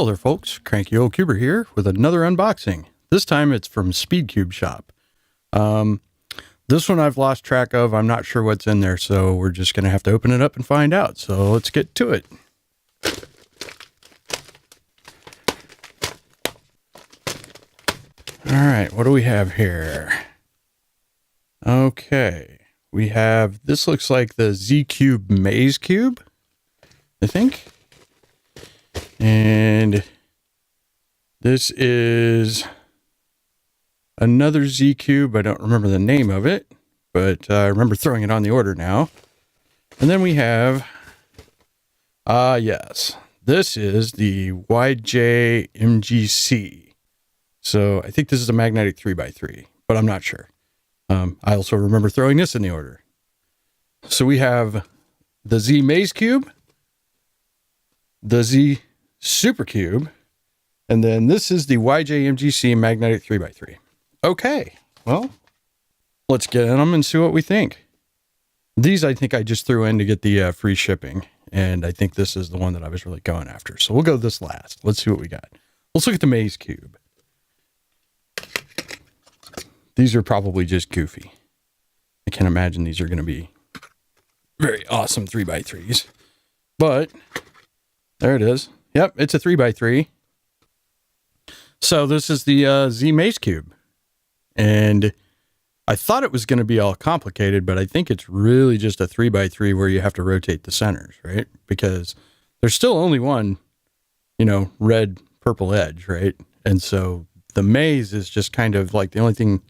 Hello there folks, Cranky Old Cuber here with another unboxing. This time it's from SpeedCubeShop. This one I've lost track of. I'm not sure what's in there, so we're just going to have to open it up and find out. So let's get to it. Alright, what do we have here? Okay, we have, this looks like the Z-Cube Maze Cube, I think. And this is another Z-Cube. I don't remember the name of it, but I remember throwing it on the order now. And then we have, yes, this is the YJ MGC. So I think this is a magnetic 3x3, but I'm not sure. I also remember throwing this in the order. So we have the Z Maze Cube, the Z Super Cube, and then this is the YJ MGC magnetic 3x3. Okay, well, let's get in them and see what we think. These I think I just threw in to get the free shipping, and I think this is the one that I was really going after. So we'll go this last. Let's see what we got. Let's look at the Maze Cube. These are probably just goofy. I can't imagine these are going to be very awesome 3x3s, but there it is. Yep, it's a 3x3. So this is the Z Maze Cube. And I thought it was going to be all complicated, but I think it's really just a 3x3 where you have to rotate the centers, right? Because there's still only one, red, purple edge, right? And so the maze is just kind of like the only thing,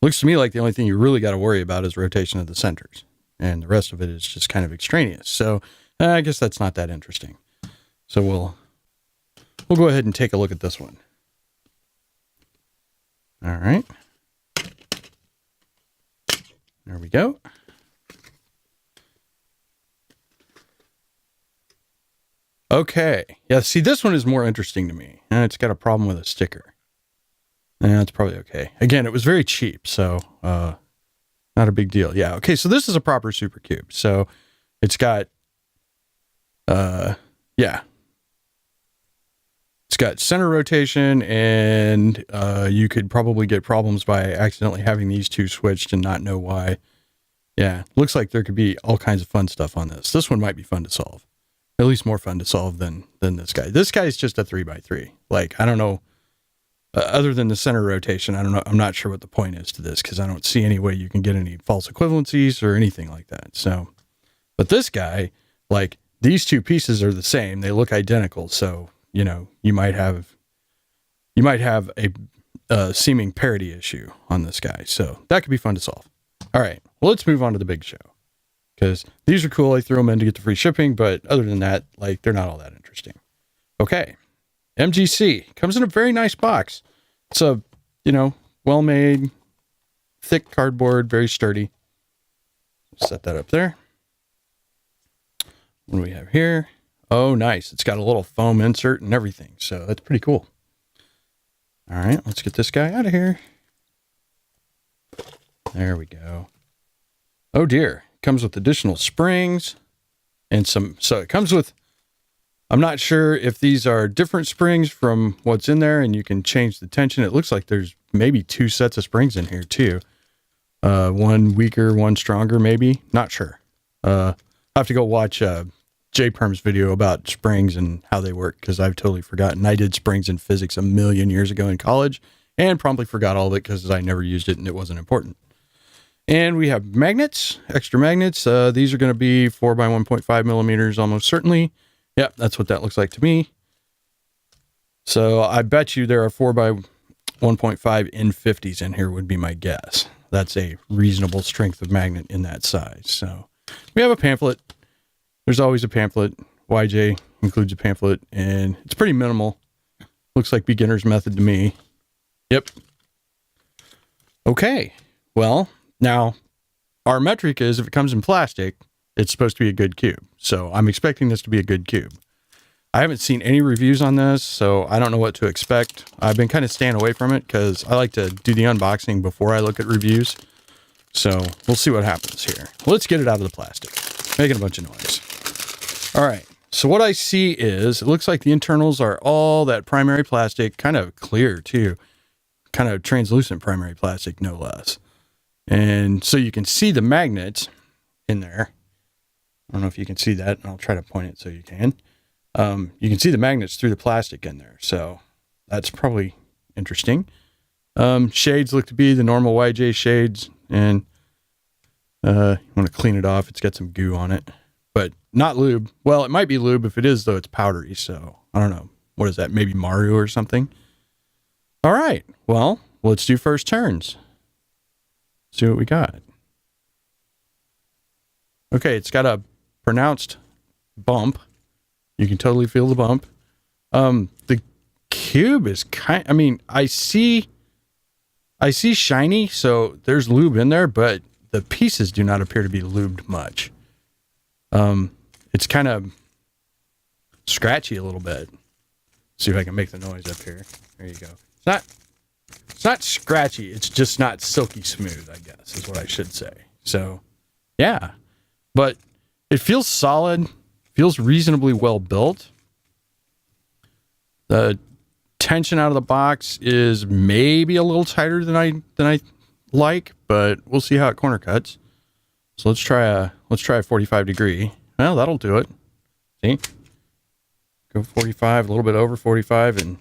looks to me like the only thing you really got to worry about is rotation of the centers. And the rest of it is just kind of extraneous. So I guess that's not that interesting. So we'll go ahead and take a look at this one. All right. There we go. Okay. Yeah, see, this one is more interesting to me. And it's got a problem with a sticker. Yeah, it's probably okay. Again, it was very cheap, so not a big deal. Yeah, okay, so this is a proper Super Cube. So it's got, yeah. It's got center rotation, and you could probably get problems by accidentally having these two switched and not know why. Yeah, looks like there could be all kinds of fun stuff on this. This one might be fun to solve. At least more fun to solve than this guy. This guy is just a 3x3. Like, I don't know, other than the center rotation, I don't know. I'm not sure what the point is to this because I don't see any way you can get any false equivalencies or anything like that. So, but this guy, like, these two pieces are the same. They look identical. So, you might have a seeming parity issue on this guy. So that could be fun to solve. All right, well, let's move on to the big show because these are cool. I threw them in to get the free shipping, but other than that, like, they're not all that interesting. Okay, MGC comes in a very nice box. It's a, well-made, thick cardboard, very sturdy. Set that up there. What do we have here? Oh, nice. It's got a little foam insert and everything. So that's pretty cool. All right, let's get this guy out of here. There we go. Oh dear. It comes with additional springs and so it comes with, I'm not sure if these are different springs from what's in there and you can change the tension. It looks like there's maybe two sets of springs in here too. One weaker, one stronger, maybe. Not sure. I'll have to go watch, JPerm's video about springs and how they work because I've totally forgotten. I did springs in physics a million years ago in college and promptly forgot all of it because I never used it and it wasn't important. And we have magnets, extra magnets. These are going to be 4 by 1.5 millimeters almost certainly. Yep, that's what that looks like to me. So I bet you there are 4 by 1.5 N50s in here would be my guess. That's a reasonable strength of magnet in that size. So we have a pamphlet. There's always a pamphlet. YJ includes a pamphlet, and it's pretty minimal. Looks like beginner's method to me. Yep. Okay. Well, now, our metric is if it comes in plastic, it's supposed to be a good cube. So I'm expecting this to be a good cube. I haven't seen any reviews on this, so I don't know what to expect. I've been kind of staying away from it because I like to do the unboxing before I look at reviews. So we'll see what happens here. Let's get it out of the plastic. Making a bunch of noise. All right. So what I see is, it looks like the internals are all that primary plastic, kind of clear too, kind of translucent primary plastic, no less. And so you can see the magnets in there. I don't know if you can see that. I'll try to point it so you can. You can see the magnets through the plastic in there. So that's probably interesting. Shades look to be the normal YJ shades. And you want to clean it off. It's got some goo on it, but not lube. Well, it might be lube. If it is, though, it's powdery. So I don't know. What is that? Maybe Mario or something? All right. Well, let's do first turns. See what we got. Okay, it's got a pronounced bump. You can totally feel the bump. The cube is I see shiny, so there's lube in there, but the pieces do not appear to be lubed much. It's kind of scratchy a little bit. See if I can make the noise up here. There you go. It's not scratchy. It's just not silky smooth, I guess, is what I should say. So, yeah. But it feels solid. Feels reasonably well built. The tension out of the box is maybe a little tighter than I like, but we'll see how it corner cuts. So let's try a 45 degree. Well, that'll do it. See? Go 45, a little bit over 45, and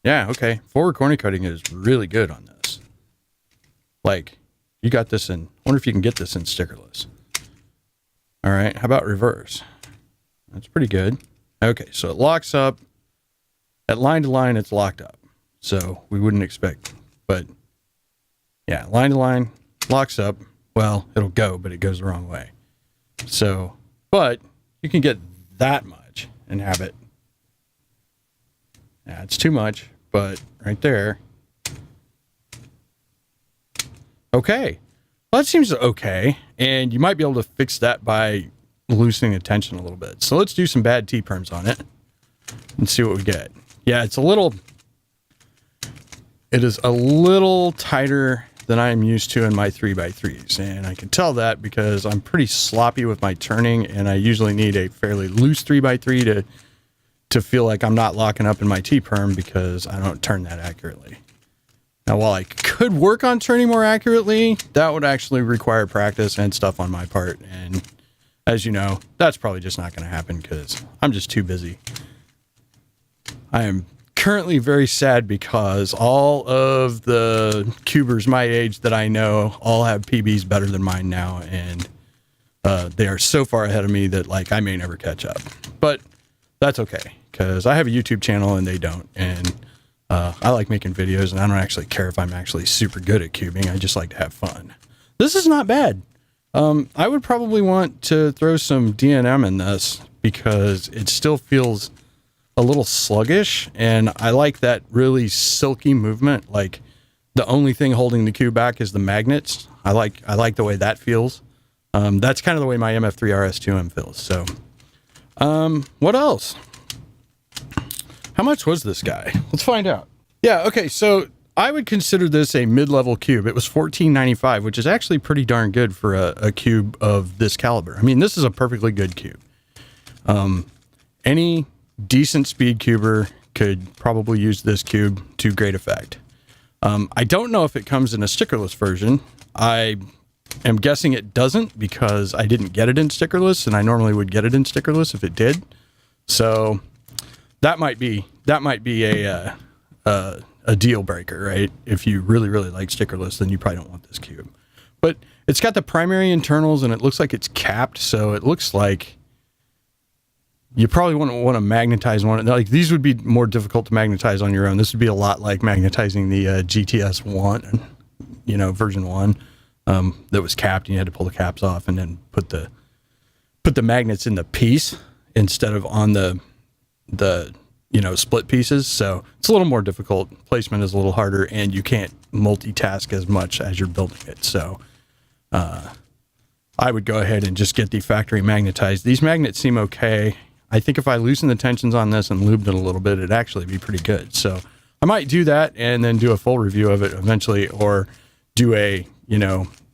yeah, okay. Forward corner cutting is really good on this. Like, you got this in, wonder if you can get this in stickerless. All right, how about reverse? That's pretty good. Okay, so it locks up. At line to line, it's locked up. So we wouldn't expect, but yeah, line to line, locks up. Well, it'll go, but it goes the wrong way. So, but you can get that much and have it. Yeah, it's too much, but right there. Okay. Well, that seems okay. And you might be able to fix that by loosening the tension a little bit. So let's do some bad T-perms on it and see what we get. Yeah, it is a little tighter than I am used to in my 3x3s. And I can tell that because I'm pretty sloppy with my turning, and I usually need a fairly loose 3x3 to feel like I'm not locking up in my T-perm because I don't turn that accurately. Now, while I could work on turning more accurately, that would actually require practice and stuff on my part. And as you know, that's probably just not going to happen because I'm just too busy. I am currently very sad because all of the cubers my age that I know all have PBs better than mine now. And they are so far ahead of me that like I may never catch up. But that's okay because I have a YouTube channel and they don't. And I like making videos, and I don't actually care if I'm actually super good at cubing. I just like to have fun. This is not bad. I would probably want to throw some D&M in this because it still feels a little sluggish, and I like that really silky movement. Like the only thing holding the cube back is the magnets. I like the way that feels. That's kind of the way my MF3 RS2M feels. So, what else? How much was this guy? Let's find out. Yeah, okay, so I would consider this a mid-level cube. It was $14.95, which is actually pretty darn good for a cube of this caliber. I mean, this is a perfectly good cube. Any decent speed cuber could probably use this cube to great effect. I don't know if it comes in a stickerless version. I am guessing it doesn't because I didn't get it in stickerless, and I normally would get it in stickerless if it did. So that might be a deal breaker, right? If you really, really like stickerless, then you probably don't want this cube. But it's got the primary internals, and it looks like it's capped, so it looks like you probably wouldn't want to magnetize one. Like these would be more difficult to magnetize on your own. This would be a lot like magnetizing the GTS 1, version 1, that was capped, and you had to pull the caps off and then put the magnets in the piece instead of on the split pieces. So it's a little more difficult. Placement is a little harder, and you can't multitask as much as you're building it. So I would go ahead and just get the factory magnetized. These magnets seem okay. I think if I loosen the tensions on this and lubed it a little bit, it'd actually be pretty good. So I might do that and then do a full review of it eventually, or do a,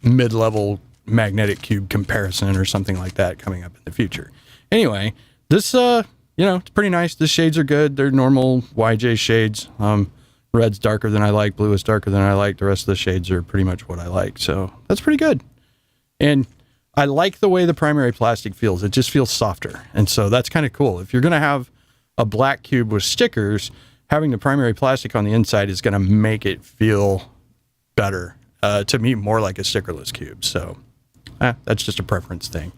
mid-level magnetic cube comparison or something like that coming up in the future. Anyway, This, it's pretty nice. The shades are good. They're normal YJ shades. Red's darker than I like. Blue is darker than I like. The rest of the shades are pretty much what I like. So that's pretty good. And I like the way the primary plastic feels. It just feels softer. And so that's kind of cool. If you're going to have a black cube with stickers, having the primary plastic on the inside is going to make it feel better. To me, more like a stickerless cube. So that's just a preference thing.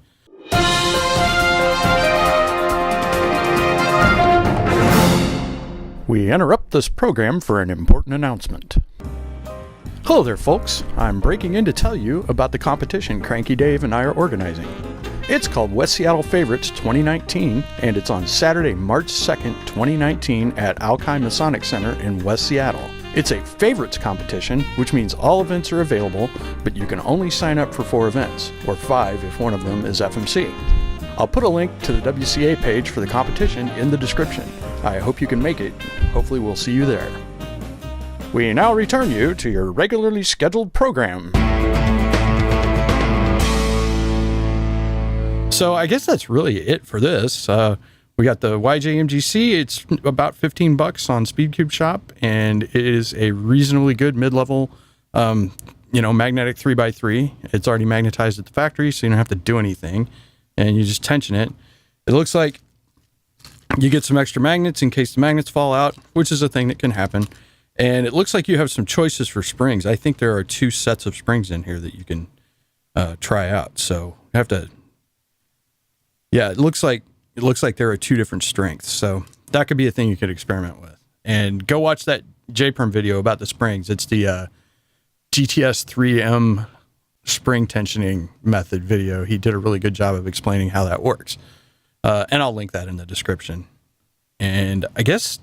We interrupt this program for an important announcement. Hello there, folks. I'm breaking in to tell you about the competition Cranky Dave and I are organizing. It's called West Seattle Favorites 2019, and it's on Saturday, March 2nd, 2019 at Alki Masonic Center in West Seattle. It's a favorites competition, which means all events are available, but you can only sign up for 4 events, or 5 if one of them is FMC. I'll put a link to the WCA page for the competition in the description. I hope you can make it. Hopefully we'll see you there. We now return you to your regularly scheduled program. So I guess that's really it for this. We got the YJ MGC. It's about $15 on SpeedCubeShop, and it is a reasonably good mid-level, magnetic 3x3. It's already magnetized at the factory, so you don't have to do anything, and you just tension it. It looks like you get some extra magnets in case the magnets fall out, which is a thing that can happen. And it looks like you have some choices for springs. I think there are 2 sets of springs in here that you can try out. So you have to. Yeah, it looks like there are 2 different strengths. So that could be a thing you could experiment with. And go watch that JPerm video about the springs. It's the GTS 3M spring tensioning method video. He did a really good job of explaining how that works. And I'll link that in the description. And I guess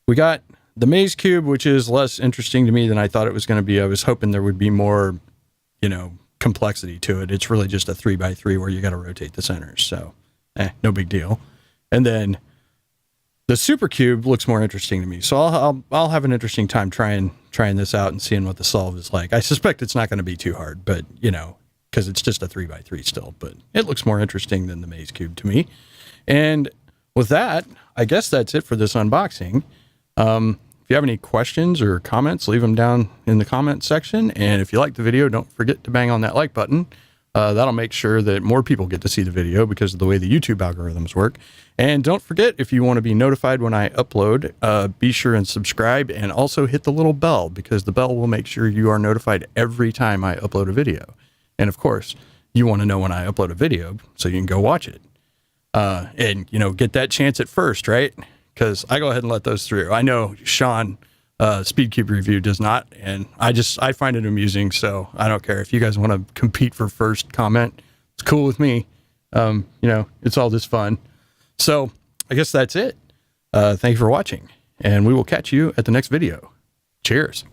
we got the maze cube, which is less interesting to me than I thought it was going to be. I was hoping there would be more, complexity to it. It's really just a 3x3 where you got to rotate the centers. So, no big deal. And then the super cube looks more interesting to me. So I'll have an interesting time trying this out and seeing what the solve is like. I suspect it's not going to be too hard, but because it's just a 3x3 still, but it looks more interesting than the maze cube to me. And with that, I guess that's it for this unboxing. If you have any questions or comments, leave them down in the comment section. And if you like the video, don't forget to bang on that like button. That'll make sure that more people get to see the video because of the way the YouTube algorithms work. And don't forget, if you want to be notified when I upload, be sure and subscribe and also hit the little bell because the bell will make sure you are notified every time I upload a video. And of course, you want to know when I upload a video so you can go watch it. And get that chance at first, right? Because I go ahead and let those through. I know Sean, SpeedCube Review does not, and I find it amusing, so I don't care. If you guys want to compete for first comment, it's cool with me. It's all just fun. So I guess that's it. Thank you for watching, and we will catch you at the next video. Cheers.